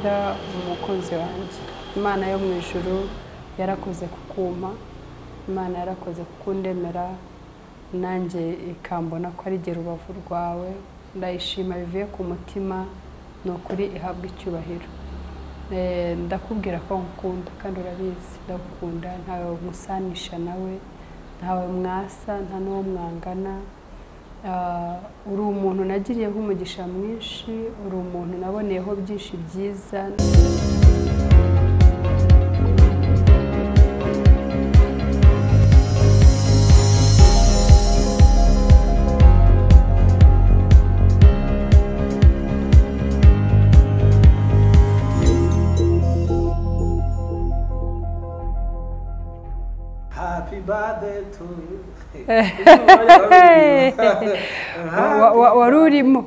umukozi wanjye Imana yo mu ijuru yarakoze kukuma, Imana yarakoze kukundemera, nanjye ikambona ko ari gera urubavu rwawe, ndayishima bivuye ku mutima, nukuri ihabwa icyubahiro. Ndakubwira ko nkukunda kandi urabizi ndakukunda, ntawe musanisha nawe, ntawe mwasa, nta n'uwo mwangana. Uri umuntu nagiriyeho umugisha mwinshi, uri umuntu naboneyeho byinshi byiza. Happy birthday to you. Warurimo.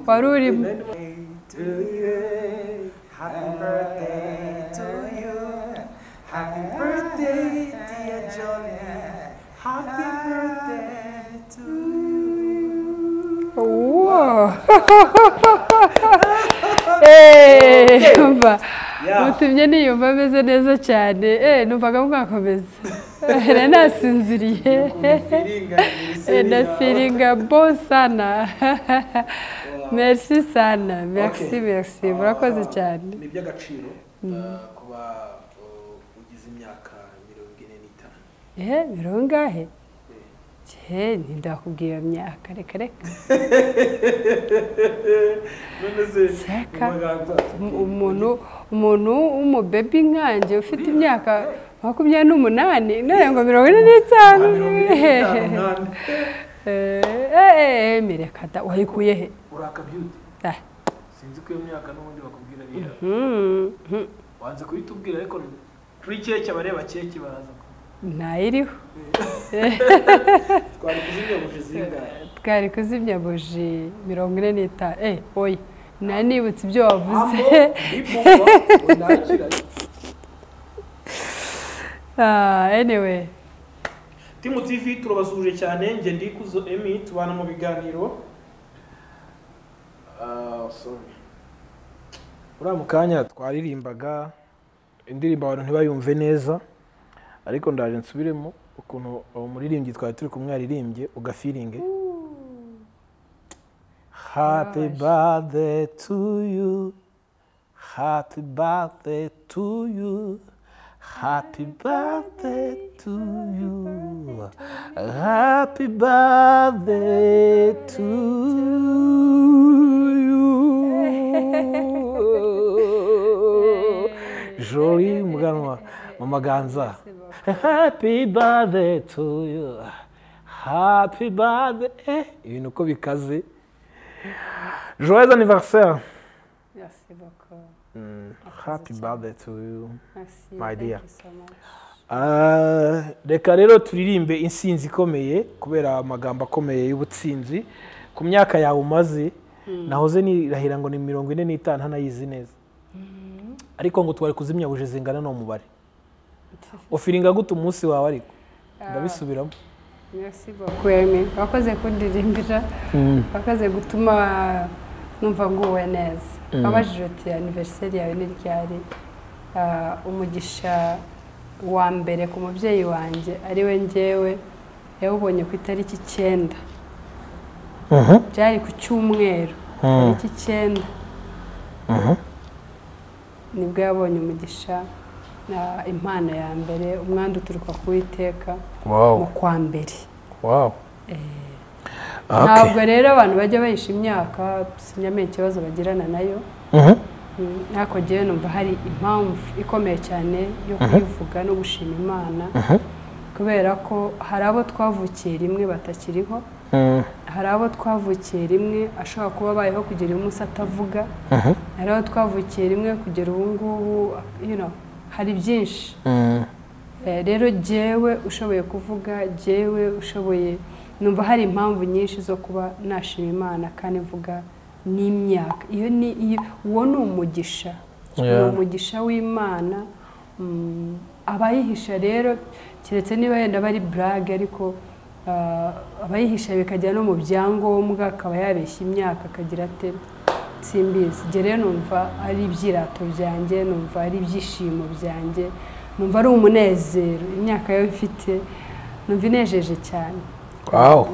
To you. Happy birthday to you. Happy birthday, dear Johnny. Happy birthday to you. Wow. Mutumye niyumva ameze neza cyane. Numvaga mwakomeza. Nasinziriye. Nafiringa bon sana. Merci sana. Merci. Murakoze cyane. Ni by'agaciro kuba ugize imyaka 45. Mirongahe? Ndakubwira imyaka reka. Umuntu w'umubebi nkanje ufite imyaka 28 none ngo 45. Mirekada wayikuye he? Urakabyuti. Sinzi ko iyo myaka n'ubundi bakubwira niya. Wanze kuyitubwira ariko kuri keke abareba keke baraza. Nayiriho. Twari kuzimya buji 45. Oya nanibutse ibyo wavuze. Anyway. Timu TV turabasuje cyane, nge ndikuzo Emi tubana mu biganiro. Sorry. Uramukanya twaririmbaga indirimbo abantu ntibayumve neza. Ariko ndaje nsubiremo ukuntu umuririmbyi twari turi kumwe yaririmbye ugafiringe. Happy birthday to you. Happy birthday to you. Happy birthday to you. Happy birthday to you. Jolie muganwa Mama Ganza. Happy birthday to you. Happy birthday. Ibintu ko bikaze. Joyeux anniversaire. Merci beaucoup. Happy birthday to you. Merci. My dear. So Reka rero turirimbe insinzi ikomeye kubera amagambo akomeye y'ubutsinzi ku myaka yawe umaze. Nahoze nirahira ngo ni 45 ntanayizi neza. Ariko ngo twari kuzimya buje zingana no mubare. Ufiringa gute umunsi wawe ariko ndabisubiramo. Merci beaucoup Emi. Wakoze kundirimbira. Wakoze gutuma numva nguwe neza. Abajije ati anniversaire yawe ni ryari? Umugisha wa mbere ku mubyeyi wanjye ari we ngewe yawubonye ku itariki 9. Byari ku cyumweru. Itariki 9. Nibwo yabonye umugisha na impano ya mbere, umwanda uturuka ku Uwiteka mu kwa mbere. Wow. Ntabwo rero abantu bajya bayisha imyaka sinyamenye ikibazo bagirana nayo. Nako giye numva hari impamvu ikomeye cyane yo kuyivuga no gushima Imana. Kubera ko hari abo twavukiye rimwe batakiriho. Hari abo twavukiye rimwe ashobora kuba bayeho kugira umunsi atavuga. Hari abo twavukiye rimwe kugera ubu ngubu hari byinshi. Rero jewe ushoboye kuvuga, jewe ushoboye numva hari impamvu nyinshi zo kuba nashima Imana kandi mvuga n'imyaka. Iyo uwo ni umugisha. Umugisha w'Imana. Abayihisha rero kiretse niba yenda bari brag ariko abayihisha bikajya no mu byangombwa akaba yabeshya imyaka akagira ate simbizi rero numva ari ibyirato byanjye numva ari ibyishimo byanjye numva ari umunezero imyaka yo mfite numva inejeje cyane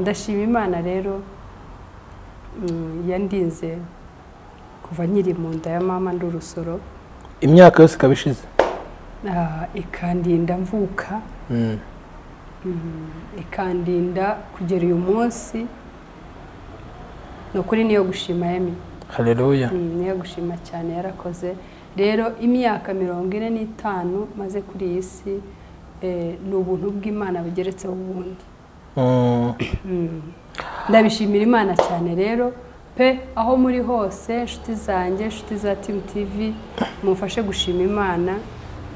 ndashima Imana rero yandinze kuva nkiri mu nda ya mama ndi urusoro imyaka yose ikabishize ikandinda mvuka ikandinda kugera uyu munsi nukuri niyo gushima Yemi haleluya niyo gushima cyane yarakoze rero imyaka 45 maze kuri iyi si ni ubuntu bw'Imana bugeretseho ubundi ndabishimira Imana cyane rero pe aho muri hose inshuti zanjye inshuti za Team TV mufashe gushima Imana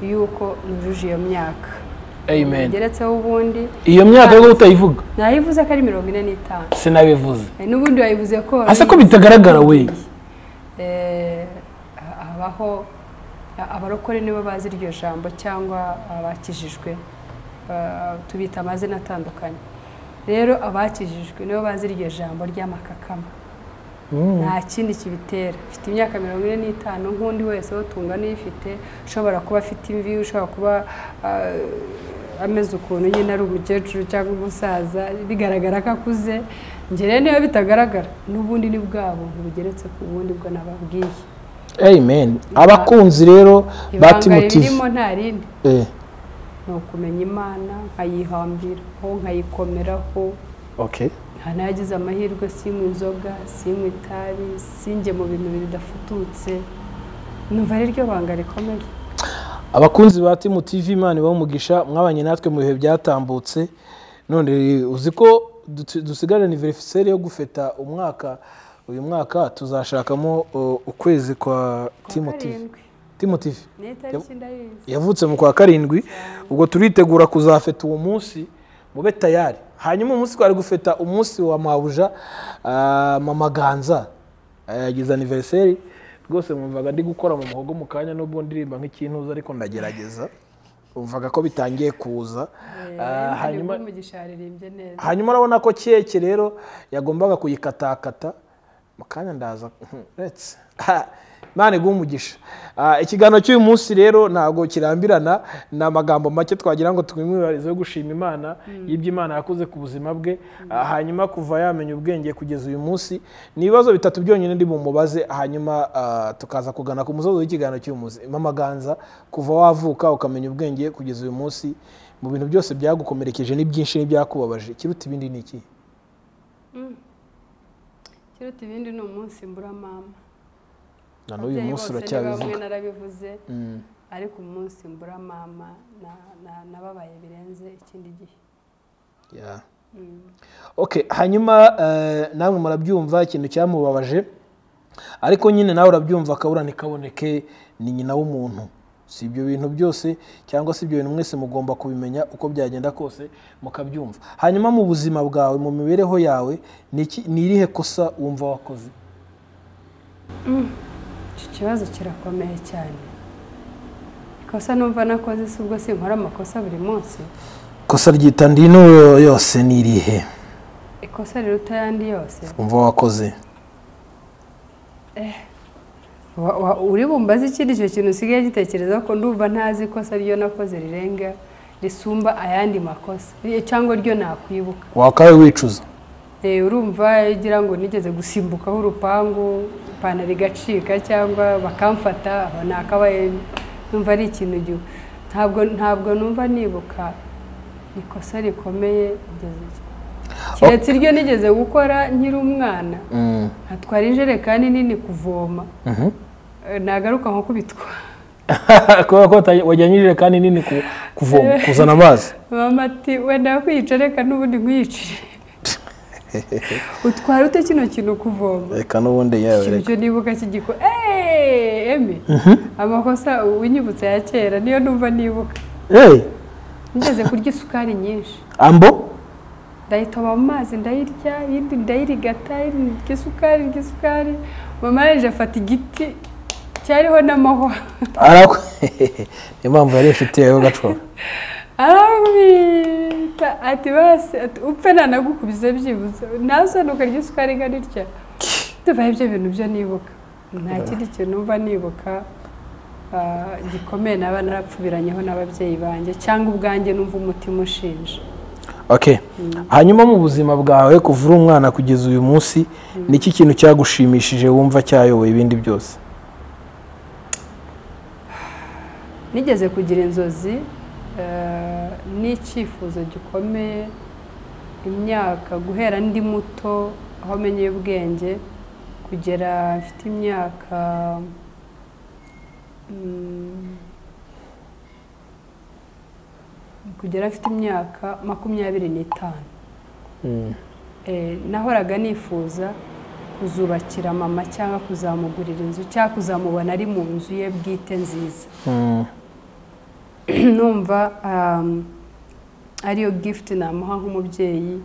yuko nujuje iyo myaka amen geretseho ubundi iyo myaka yo utayivuga nayivuze ko ari 45 sinabivuze n'ubundi wayivuze ko ase ko bitagaragara we abaho abarokore nibo bazi iryo jambo cyangwa abakijijwe tubita amazina atandukanye rero abakijijwe nibo bazi iryo jambo ry'amakakama nta kindi kibitera mfite imyaka 45 nk'undi wese wo tungana ifite ushobora kuba afite imvi ushobora kuba ameze ukuntu nyine ari umukecuru cyangwa umusaza bigaragara ko akuze ngere niyo bitagaragara n'ubundi ni bwa buntu bugeretse ku bundi bwo nababwiye amen abakunzi rero batimutive birimo nta rindi no kumenya Imana nkayihambiraho nkayikomeraho okay hanagize amahirwe sinywa inzoga sinywa itabi sinjye mu bintu bidafututse numva ari ryo banga rikomeye abakunzi ba Team TV Imana bamugisha mwabanye natwe mu bihe byatambutse none uzi ko dusigarana anniversaire yo gufeta umwaka uyu mwaka tuzashakamo ukwezi kwa Team TV yavutse mu kwa 7 ubwo turitegura kuzafeta uwo munsi mube tayari hanyuma umunsi twari gufeta umunsi wa mabuja mama Ganza yagize anniversaire rwose mwumvaga ndi gukora mu muhogo mu kanya n'ubwo ndirimba nk'ikintuza ariko ndagerageza umvaga ko bitangiye kuza hanyuma urabona ko keke rero yagombaga kuyikatakata mu kanya ndaza let's Mane gumugisha ikiganiro cy'uyu munsi rero ntago kirambirana na magambo make twagira ngo twimwibarize yo gushima Imana y'ibyo Imana yakoze ku buzima bwe hanyuma kuva yamenya ubwenge kugeza uyu munsi nibazo bitatu byonyine ndi mu mubaze hanyuma tukaza kugana ku musozo w'ikiganiro cy'uyu munsi mama Ganza kuva wavuka ukamenya ubwenge kugeza uyu munsi mu bintu byose byagukomerekeje ni byinshi n'ibyakubabaje kiruta ibindi ni iki kiruta ibindi ni umunsi mbura mama uyu munsi uracyabivuga narabivuze ariko umunsi mbura mama nababaye birenze ikindi gihe okay hanyuma namwe murabyumva ikintu cyamubabaje ariko nyine nawe urabyumva akabura nikaboneke ni nyina w'umuntu si ibyo bintu byose cyangwa si ibyo bintu mwese mugomba kubimenya uko byagenda kose mukabyumva hanyuma mu buzima bwawe mu mibereho yawe ni irihe kosa wumva wakoze ikibazo kirakomeye cyane ikosa numva nakoze si ubwo sinkora amakosa buri munsi kosa ryita ndino yose ni irihe ikosa riruta yandi yose wumva wakoze uri bumbaze ikindi icyo kintu usigaye gitekereza ko ndumva ntazi ikosa ryo nakoze rirenga risumba ayandi makosa cyangwa ryo nakwibuka wakawe wicuza urumva igira ngo nigeze gusimbukaho urupangu ipantaro igacika cyangwa bakamfata nakabaye numva ari ikintu ntabwo numva nibuka ikosa rikomeye keretse iryo nigeze gukora nkiri umwana atwara injerekani nini kuvoma nagaruka nko kubitwara kubera ko wajyanye injerekani nini kuvoma kuzana amazi mama ati wenda kwiyica reka n'ubundi nkwiyicire utwara ute kino kintu kuvoma reka n'ubundi yawe icyo nibuka kigiko emi amakosa winyibutsa ya kera niyo numva nibuka ngeze kurya isukari nyinshi ambo ndayitoma mu mazi ndayirya yindi ndayirigata isukari mama yaje afata igiti cyariho n'amahwa arako impamvu yari ifite yo gacwa arabita ati base upfe nanagukubize byibuze nasonuka ry'isukari ngarirya tuvaye ibyo bintu byo nibuka nta kindi kintu numva nibuka gikomeye naba narapfubiranyeho n'ababyeyi banjye cyangwa ubwanjye numva umutima ushinja. Okay. Hanyuma mu buzima bwawe kuva uri umwana kugeza uyu munsi niki kintu cyagushimishije wumva cyayoboye ibindi byose? Nigeze kugira inzozi n'icyifuzo gikomeye imyaka guhera ndi muto aho menyeye ubwenge kugera mfite imyaka kugera mfite imyaka 25. Nahoraga nifuza kuzubakira mama cyangwa kuzamugurira inzu cyangwa kuzamubona ari mu nzu ye bwite nziza. Numva ariyo gift namuha nk'umubyeyi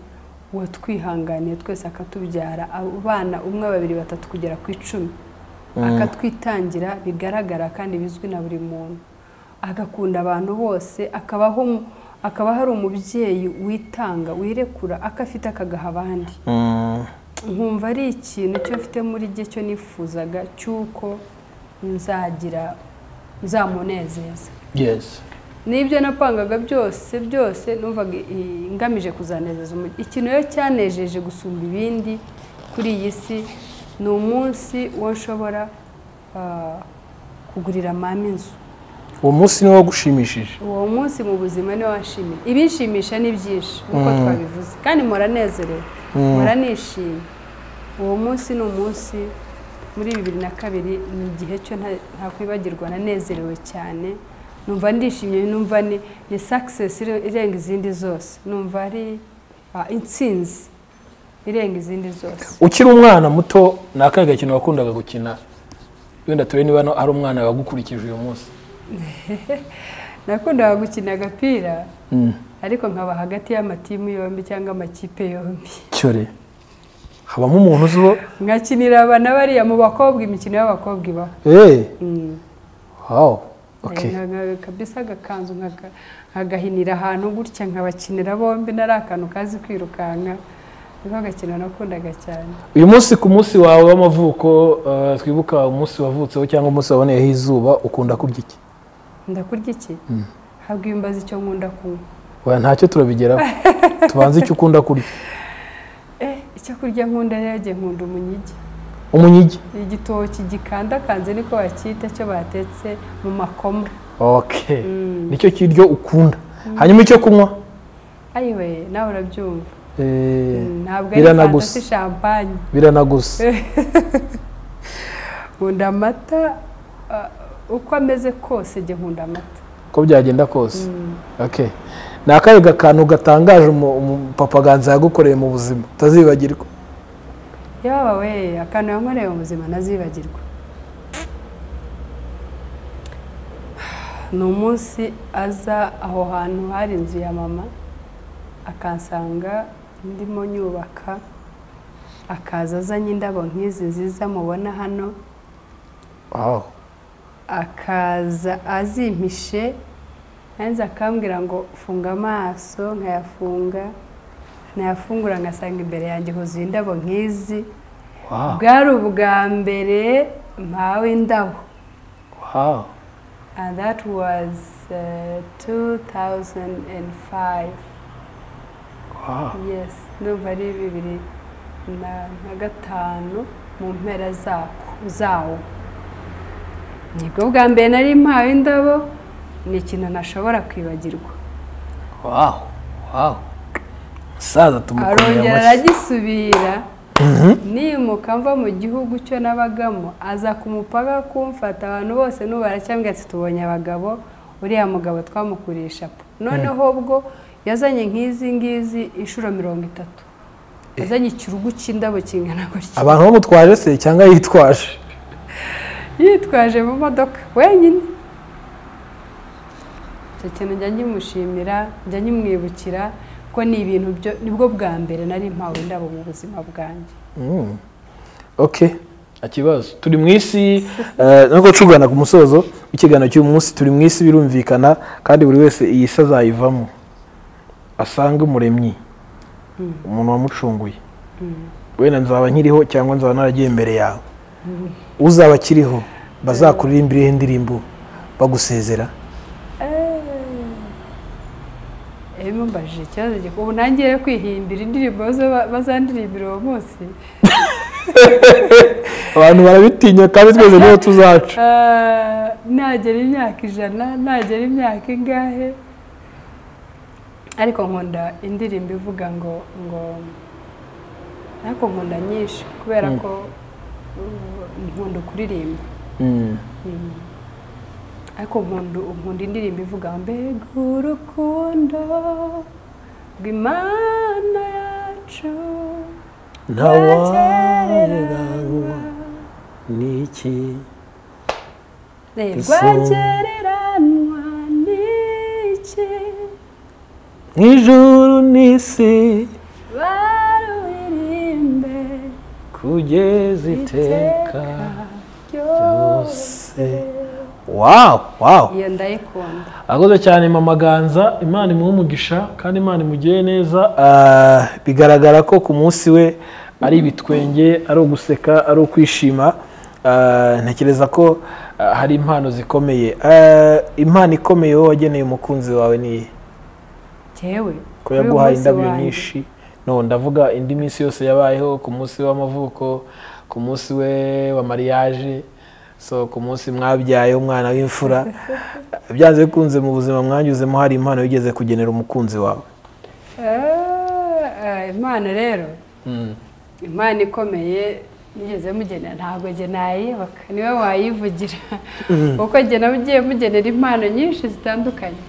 watwihanganiye twese akatubyara abana 1 2 3 kugera ku 10 akatwitangira bigaragara kandi bizwi na buri muntu agakunda abantu bose akaba hari umubyeyi witanga wirekura akafite akagaha abandi. Nkumva ari ikintu cyo mfite muri gihe cyo nifuzaga cyuko nzamunezeza. Yes. Nibyo napangaga byose numvaga ngamije kuzanezeza ikintu yo cyanejeje gusumba ibindi kuri iyi si ni umunsi wo nshobora kugurira mama inzu. Uwo munsi niwo gushimishije? Uwo munsi mu buzima niwo washimye. Ibishimisha ni byinshi uko twabivuze kandi moranezerewe moranishimye. Uwo munsi ni umunsi muri 2002 ni igihe cyo nta kwibagirwa nanezerewe cyane. Numva ndishimye numva ni success irenga izindi zose. Numva ari intsinzi irenga izindi zose. Ukiri umwana muto nakaga kintu wakundaga gukina wenda turi niba ari umwana wagukurikije uyu munsi? Nakundaga gukina agapira ariko nkaba hagati y'amatimu yombi cyangwa amakipe yombi. Cyore habamo umuntu uzo ngakinira abana bariya mu bakobwa imikino y'abakobwa iba. Wow. Okay. Kabisa gakanzu nkagahinira ahantu gutya nkabakinira bombi nari akantu kazi kwirukanka. Niko gakino nakundaga cyane. Uyu munsi ku munsi wawe w'amavuko twibuka umunsi wavutseho cyangwa umunsi waboneyeho izuba ukunda kurya iki? Ndakurya iki? Habwimbaza icyo nkunda kunywa. Oya ntacyo turabigeraho. Tubanze icyo ukunda kurya. Icyo kurya nkunda yaje nkunda umunyigi. Umunyigi? Igitoki gikanda kanze niko bakita cyo batetse mu makoma. Okay. Nicyo kiryo ukunda. Hanyuma icyo kunywa? Ayiwe nawe urabyumva. Ntabwo ari fantasi champagne. Biranagusa. Nkunda amata uko ameze kose je nkunda amata. Ko byagenda kose. Okay. Nakaye gakantu gatangaje papa ganza yagukoreye mu buzima utazibagirwa? Yaba we akantu yankoreye mu buzima nazibagirwa. Ni umunsi aza aho hantu hari inzu ya mama akansanga ndimo nyubaka akaza azanye indabo nk'izi nziza mubona hano. Wow. Akaza azimpishe hanze akambwira ngo funga amaso nkayafunga nayafungura ngasanga imbere yanjye huzuye indabo nk'izi. Wow. Bwari ubwa mbere mpawe indabo. Wow. And that was 2005. Wow. Yes, ndumva ari 2005 mu mpera zawo. Nibwo bwa mbere nari mpawe indabo ni ikintu ntashobora kwibagirwa. Wow. Wow. Saza tumukomera amashyi. Arongera aragisubira. Nimuka mva mu gihugu cyo nabagamo aza ku mupaka kumfata abantu bose n'ubaracyambwira ati tubonye abagabo uriya mugabo twamukurisha. Noneho ubwo yazanye nk'izi ngizi inshuro 30. Yazanye ikirugu cy'indabo kingana gutya. Abantu bamutwaje se cyangwa yitwaje? Yitwaje mu modoka wenyine. Icyo kintu njya ngimushimira njya nyimwibukira ko ni ibintu byo nibwo bwa mbere nari mpawe indabo mu buzima bwanjye. Okay. Akibazo turi mwisi nako cugana ku musozo ikiganiro cy'umunsi turi mwisi birumvikana kandi buri wese iyi sazayivamo asanga umuremyi umuntu wamucunguye. Wena nzaba nkiriho cyangwa nzaba naragiye imbere yawe uzaba akiriho bazakuririmbira indirimbo bagusezera? Mbajije ikibazo ubu ntangiye kwihimbira indirimbo bazandirimbira uwo munsi. Abantu barabitinya kandi twese niho tuzaca. Nagera imyaka 100, nagera imyaka ingahe, ariko nkunda indirimbo ivuga ngo ariko nkunda nyinshi kubera ko nkunda kuririmba. Ariko nkunda indirimbo ivuga mbega urukundo rw'Imana yacu ntawagereranywa n'iki, rwagereranywa n'iki, mw'ijuru n'isi baruririmbe kugeza iteka ryose. Wow. Iyo ndayikunda. Akoze cyane Mama Ganza, Imana imuhe umugisha kandi Imana imugire neza. Bigaragara ko ku munsi we ari ibitwenge, ari uguseka, ari ukwishima. Ntekereza ko hari impano zikomeye. Impano ikomeye wowe wageneye umukunzi wawe ni Jewe ko yaguhaye indabyo nyinshi. No, ndavuga indi minsi yose yabayeho, ku munsi w'amavuko, ku munsi we wa mariage, so ku munsi mwabyaye umwana w'imfura. Byanze bikunze mu buzima mwanyuzemo hari impano yigeze kugenera umukunzi wawe? Impano rero, impano ikomeye nigeze mugenera, ntabwo nge nayibuka, niwe wayivugira. Kuko nge nagiye mugenera impano nyinshi zitandukanye.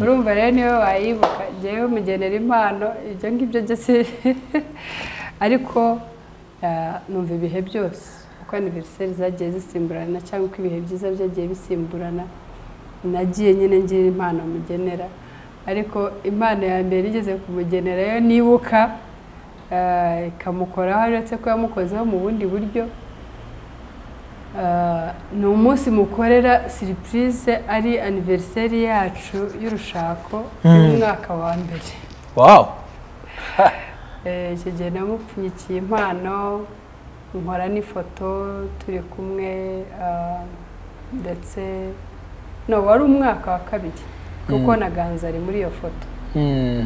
Urumva rero niwe wayibuka, ngewe mugenera impano ibyo ngibyo byose. Ariko numva ibihe byose uko anniversaire zagiye zisimburana cyangwa uko ibihe byiza byagiye bisimburana, nagiye nyine ngira impano mugenera. Ariko impano ya mbere igeze kumugenera yo nibuka ikamukoraho, uretse ko yamukozeho mu bundi buryo. Ni umunsi mukorera surprise, ari anniversaire yacu y'urushako y'umwaka wa mbere. Wow. Icyo gihe namupfunyikiye impano, nkora n'ifoto turi kumwe, ndetse wari umwaka wa kabiri kuko na Ganza ari muri iyo foto.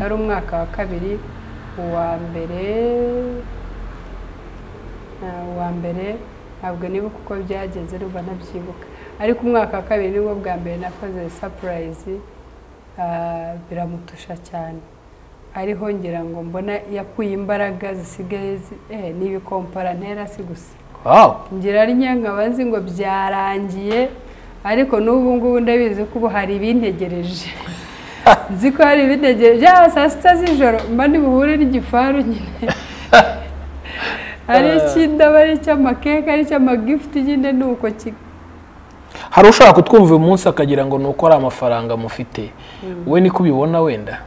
Ari umwaka wa kabiri, uwa mbere ntabwo nibuka uko byagenze, ruba nabyibuka. Ariko umwaka wa kabiri nibwo bwa mbere nakoze surprise, biramutusha cyane. Ariho ngira ngo mbona yakuye imbaraga zisigaye n'ibikompara ntera si gusa. Ngira ari nyankabazi ngo byarangiye, ariko n'ubu ngubu ndabizi ko ubu hari ibintegereje. Nzi ko hari ibintegereje, byaba saa 6 z'ijoro mba nibuhure n'igifaru nyine. Ari ikindaba, ari icy'amakeke, ari icy'amagift nyine nuko hari ushaka kutwumva uyu munsi akagira ngo nuko ari amafaranga mufite. We niko ubibona wenda?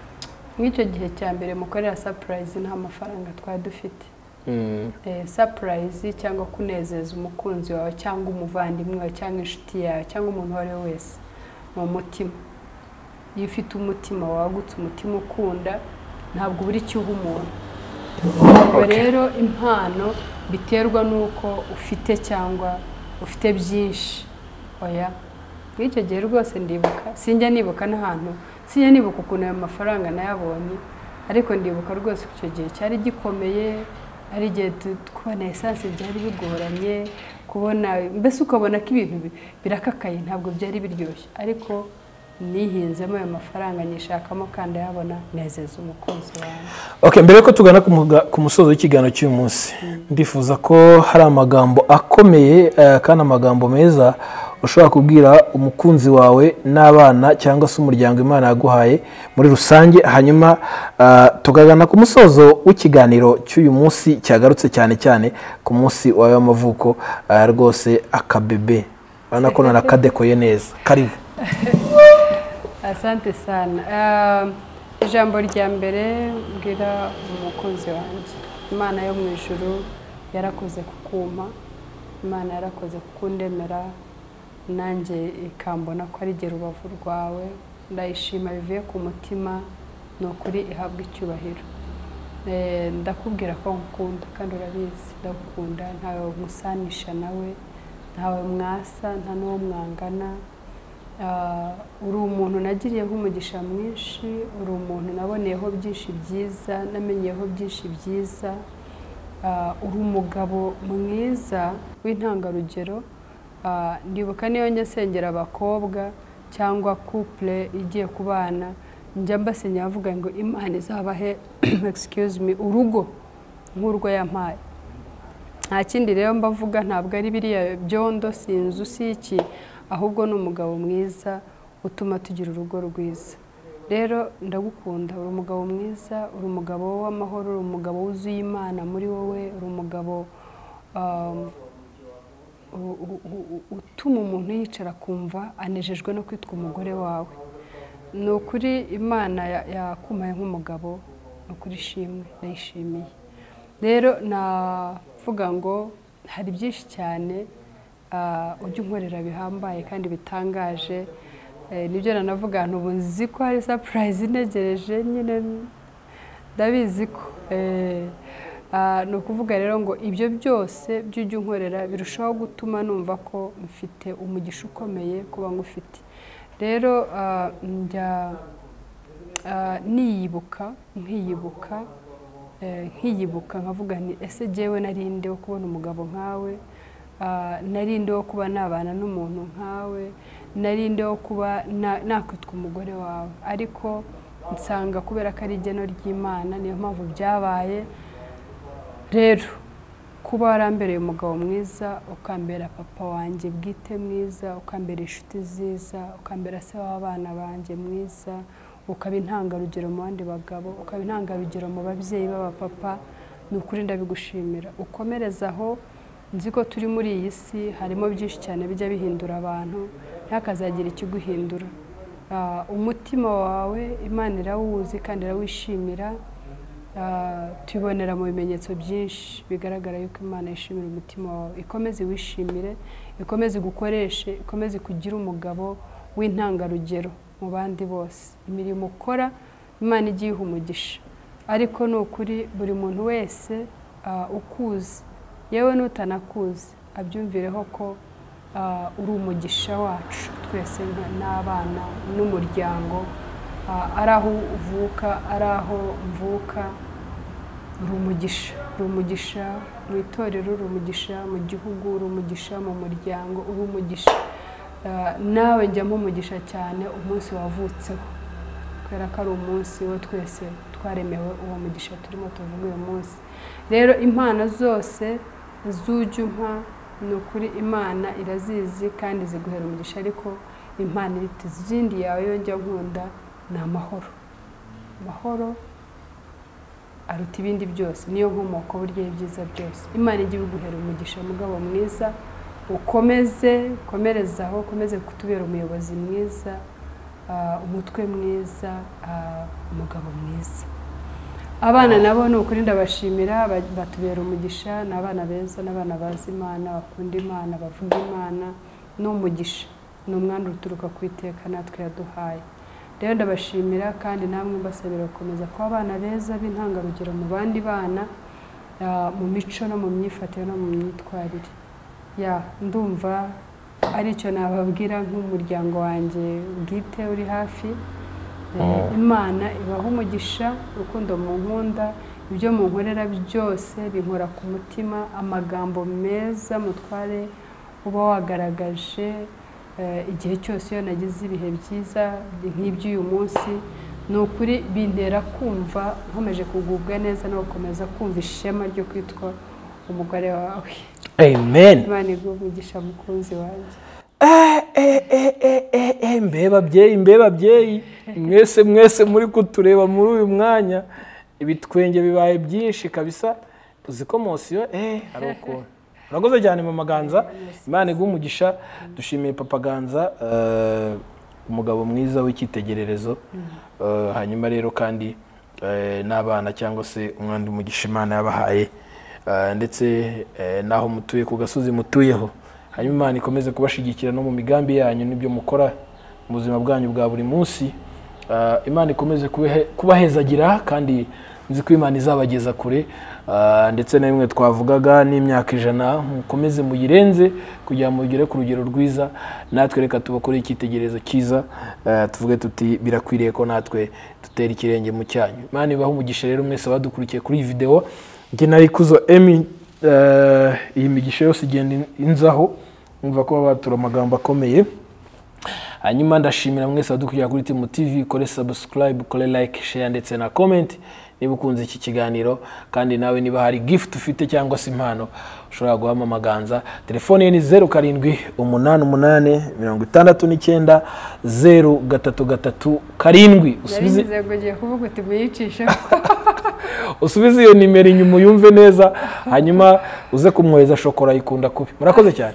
Mw'icyo gihe cya mbere mukorera surprise nta mafaranga twari dufite. Surprise cyangwa kunezeza umukunzi wawe cyangwa umuvandimwe wawe cyangwa inshuti yawe cyangwa umuntu uwo ari we wese mu mutima. Iyo ufite umutima wagutse, umutima ukunda, ntabwo buri cyuho umuntu. Rero impano biterwa nuko ufite cyangwa ufite byinshi. Oya, mw'icyo gihe rwose ndibuka, sinjya nibuka n'ahantu, sinjya nibuka ukuntu ayo mafaranga nayabonye, ariko ndibuka rwose icyo gihe cyari gikomeye. Ari igihe kubona essence byari bigoranye, kubona mbese ukabona ko ibintu birakakaye, ntabwo byari biryoshye. Ariko nihinzemo ayo mafaranga, nishakamo kandi yabona nezeza umukunzi wawe. Mbere ko tugana ku musozo w'ikiganiro cy'uyu munsi, ndifuza ko hari amagambo akomeye kandi amagambo meza ushobora kubwira umukunzi wawe n'abana cyangwa se umuryango Imana yaguhaye muri rusange. Hanyuma tugagana ku musozo w'ikiganiro cy'uyu munsi cyagarutse cyane cyane ku munsi wawe w'amavuko. Rwose akabebe urabona ko narakadekoye neza. Karibu. Asante sana. Ijambo rya mbere mbwira umukunzi wanjye, Imana yo mu ijuru yarakoze kukuma, Imana yarakoze kukundemera, nanjye ikambona ko ari gera urubavu rwawe. Ndayishima bivuye ku mutima, ni ukuri ihabwa icyubahiro. ndakubwira ko nkukunda kandi urabizi ndagukunda ntawe musanisha nawe ntawe mwasa nta n'uwo mwangana uri umuntu nagiriyeho umugisha mwinshi uri umuntu naboneyeho byinshi byiza namenyeyeho byinshi byiza uri umugabo mwiza w'intangarugero ndibuka niyo nsengera abakobwa cyangwa couple igiye kubana njya mbasenya avuga ngo Imana izabahe excuse me urugo nk'urwo yampaye nta kindi rero mbavuga ntabwo ari biriya byondo sinzu siki ahubwo ni umugabo mwiza utuma tugira urugo rwiza rero ndagukunda uri umugabo mwiza uri umugabo w'amahoro uri umugabo wuzuye Imana muri wowe uri umugabo utuma umuntu yicara kumva anejejwe no kwitwa umugore wawe ni ukuri Imana yakumaye nk'umugabo ni ukuri ishimwe ndayishimiye rero navuga ngo hari byinshi cyane ujya unkorera bihambaye kandi bitangaje nibyo nanavuga ubu nzi ko hari surprise integereje nyine ndabizi ko ni ukuvuga rero ngo ibyo byose by'ujya unkorera birushaho gutuma numva ko mfite umugisha ukomeye kuba ngufite rero njya nkiyibuka nkavuga nti ese jyewe narinde wo kubona umugabo nkawe narinde wo kuba nabana n'umuntu nkawe narinde wo kuba nakwitwa umugore wawe ariko nsanga kubera ko ari igeno ry'Imana niyo mpamvu byabaye rero kuba warambereye umugabo mwiza ukambera papa wanjye bwite mwiza ukambera inshuti nziza ukambera se w'abana banjye mwiza ukaba intangarugero mu bandi bagabo ukaba intangarugero mu babyeyi b'abapapa ni ukuri ndabigushimira ukomerezaho nzi ko turi muri iyi si harimo byinshi cyane bijya bihindura abantu ntakazagira ikiguhindura umutima wawe Imana irawuzi kandi irawishimira tubonera mu bimenyetso byinshi bigaragara yuko Imana yishimira umutima wawe ikomeze wishimire ikomeze gukoreshe ikomeze kugira umugabo w'intangarugero mu bandi bose imirimo ukora Imana igiye umugisha ariko ni ukuri buri muntu wese ukuzi yewe n'utanakuzi abyumvireho ko uri umugisha wacu twese n'abana n'umuryango ari aho uvuka ari aho mvuka uri umugisha mu itorero uri umugisha mu gihugu uri umugisha mu muryango uri umugisha nawe njyamo umugisha cyane umunsi wavutseho kubera ko ari umunsi wo twese twaremewe uwo mugisha turimo tuvuga uyu munsi rero impano zose z'ujya umpa ni ukuri Imana irazizi kandi ziguhera umugisha ariko impano irita izindi yawe yongera nkunda ni amahoro aruta ibindi byose niyo nkomoko burya y'ibyiza byose Imana igiye iguhera umugisha mugabo mwiza ukomerezaho ukomeze kutubera umuyobozi mwiza umutwe mwiza umugabo mwiza abana nabo ni ukuri ndabashimira batubera umugisha ni abana beza n'abana bazi Imana bakunda Imana bavuga Imana ni umugisha ni umwana uturuka ku iteka natwe yaduhaye rero ndabashimira kandi namwe mbasabira gukomeza kuba abana beza b'intangarugero mu bandi bana mu mico no mu myifatire no mu myitwarire ndumva aricyo nababwira nk'umuryango wanjye bwite uri hafi Imana ibaha umugisha urukundo mu nkunda ibyo munkorera byose binkora ku mutima amagambo meza mutware uba wagaragaje igihe cyose iyo nagize ibihe byiza nk'iby'uyu munsi ni ukuri bintera kumva nkomeje kugubwa neza no gukomeza kumva ishema ryo kwitwa umugore wawe amen Imana iguhe umugisha mukunzi wanjye mbe babyeyi mwese muri kutureba muri uyu mwanya ibitwenge bibaye byinshi kabisa uzi ko mosiyo hari ukuntu urakoze cyane Mama Ganza Imana iguhe umugisha dushimiye Papa Ganza umugabo mwiza w'icyitegererezo hanyuma rero kandi n'abana cyangwa se umwanda umugisha Imana yabahaye ndetse naho mutuye ku gasozi mutuyeho hanyuma Imana ikomeze kubashigikira no mu migambi yanyu n'ibyo mukora mu buzima bwanyu bwa buri munsi Imana ikomeze kubahezagira kandi nzi ko Imana izabageza kure, ndetse na bimwe twavugaga n'imyaka 100 mukomeze muyirenze kugira ngo mugere ku rugero rwiza. Natwe reka tubakore icyitegererezo cyiza, tuvuge tuti birakwiriye ko natwe dutera ikirenge mu cyanyu. Imana ibaho umugisha rero mwese badukurikiye kuri iyi video. Njye nari kuzo Emi, iyi migisha yose igenda inzaho, umva ko batura amagambo akomeye. Hanyuma ndashimira mwese badukurikiye kuri Timu TV, kore subscribe, kore like, share ndetse na comment niba ukunze iki kiganiro. Kandi nawe niba hari gift ufite cyangwa se impano ushobora guhamamaganza. Telefone ye ni 0788690337. Usubize iyo nimero inyuma uyumve neza, hanyuma uze kumwohereza shokora ikunda kubi. Murakoze cyane.